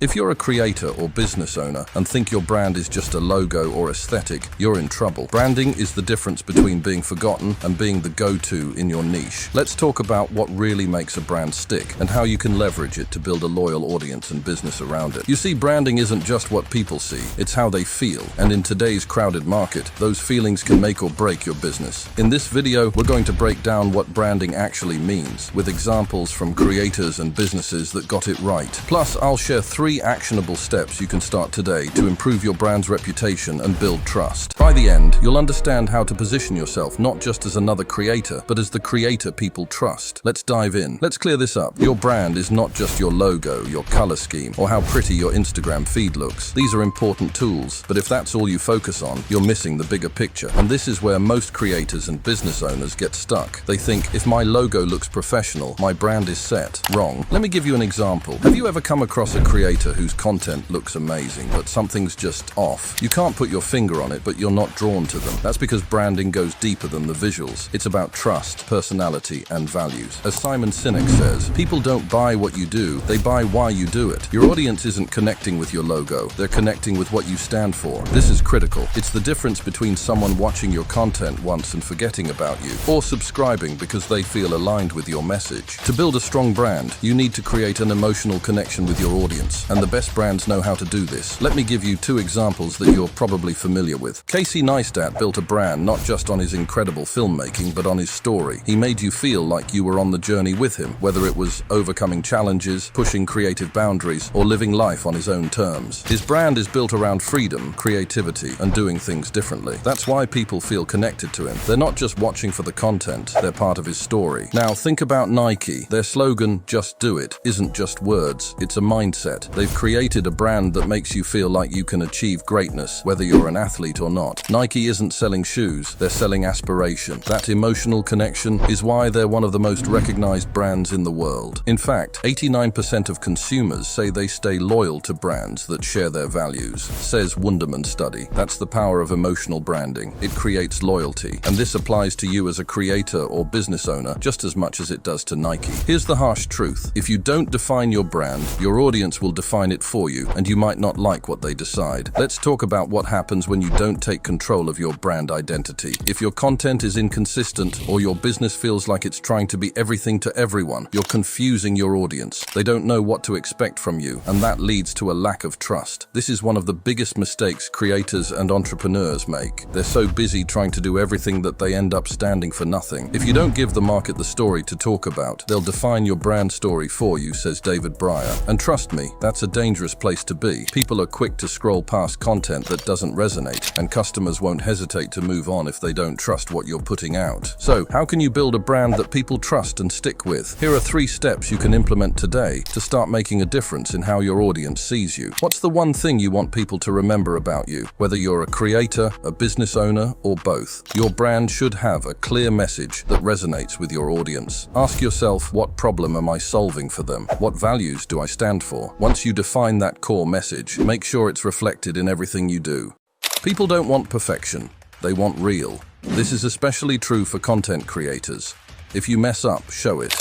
If you're a creator or business owner and think your brand is just a logo or aesthetic, you're in trouble. Branding is the difference between being forgotten and being the go-to in your niche. Let's talk about what really makes a brand stick and how you can leverage it to build a loyal audience and business around it. You see, branding isn't just what people see, it's how they feel. And in today's crowded market, those feelings can make or break your business. In this video, we're going to break down what branding actually means, with examples from creators and businesses that got it right. Plus, I'll share 3 actionable steps you can start today to improve your brand's reputation and build trust. By the end, you'll understand how to position yourself not just as another creator, but as the creator people trust. Let's dive in. Let's clear this up. Your brand is not just your logo, your color scheme, or how pretty your Instagram feed looks. These are important tools, but if that's all you focus on, you're missing the bigger picture. And this is where most creators and business owners get stuck. They think, if my logo looks professional, my brand is set. Wrong. Let me give you an example. Have you ever come across a creator whose content looks amazing, but something's just off? You can't put your finger on it, but you're not drawn to them. That's because branding goes deeper than the visuals. It's about trust, personality, and values. As Simon Sinek says, people don't buy what you do, they buy why you do it. Your audience isn't connecting with your logo, they're connecting with what you stand for. This is critical. It's the difference between someone watching your content once and forgetting about you, or subscribing because they feel aligned with your message. To build a strong brand, you need to create an emotional connection with your audience. And the best brands know how to do this. Let me give you 2 examples that you're probably familiar with. Casey Neistat built a brand not just on his incredible filmmaking, but on his story. He made you feel like you were on the journey with him, whether it was overcoming challenges, pushing creative boundaries, or living life on his own terms. His brand is built around freedom, creativity, and doing things differently. That's why people feel connected to him. They're not just watching for the content, they're part of his story. Now think about Nike. Their slogan, "Just do it," isn't just words, it's a mindset. They've created a brand that makes you feel like you can achieve greatness, whether you're an athlete or not. Nike isn't selling shoes, they're selling aspiration. That emotional connection is why they're one of the most recognized brands in the world. In fact, 89% of consumers say they stay loyal to brands that share their values, says Wunderman study. That's the power of emotional branding. It creates loyalty. And this applies to you as a creator or business owner just as much as it does to Nike. Here's the harsh truth. If you don't define your brand, your audience will define it for you, and you might not like what they decide. Let's talk about what happens when you don't take control of your brand identity. If your content is inconsistent or your business feels like it's trying to be everything to everyone, you're confusing your audience. They don't know what to expect from you, and that leads to a lack of trust. This is one of the biggest mistakes creators and entrepreneurs make. They're so busy trying to do everything that they end up standing for nothing. If you don't give the market the story to talk about, they'll define your brand story for you, says David Breyer. And trust me, that's a dangerous place to be. People are quick to scroll past content that doesn't resonate, and customers won't hesitate to move on if they don't trust what you're putting out. So, how can you build a brand that people trust and stick with? Here are 3 steps you can implement today to start making a difference in how your audience sees you. What's the one thing you want people to remember about you? Whether you're a creator, a business owner, or both, your brand should have a clear message that resonates with your audience. Ask yourself, what problem am I solving for them? What values do I stand for? Once you define that core message, make sure it's reflected in everything you do. People don't want perfection, they want real. This is especially true for content creators. If you mess up, show it.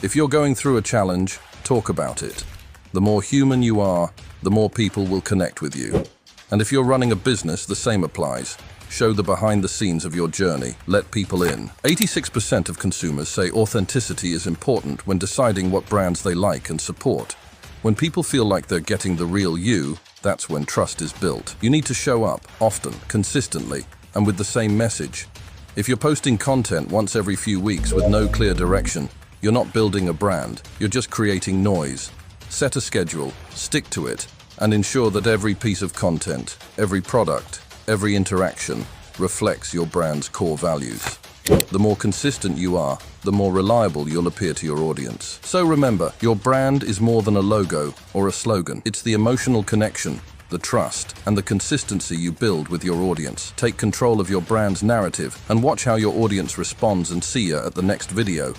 If you're going through a challenge, talk about it. The more human you are, the more people will connect with you. And if you're running a business, the same applies. Show the behind the scenes of your journey. Let people in. 86% of consumers say authenticity is important when deciding what brands they like and support. When people feel like they're getting the real you, that's when trust is built. You need to show up, often, consistently, and with the same message. If you're posting content once every few weeks with no clear direction, you're not building a brand, you're just creating noise. Set a schedule, stick to it, and ensure that every piece of content, every product, every interaction reflects your brand's core values. The more consistent you are, the more reliable you'll appear to your audience. So remember, your brand is more than a logo or a slogan. It's the emotional connection, the trust, and the consistency you build with your audience. Take control of your brand's narrative and watch how your audience responds, and see you at the next video.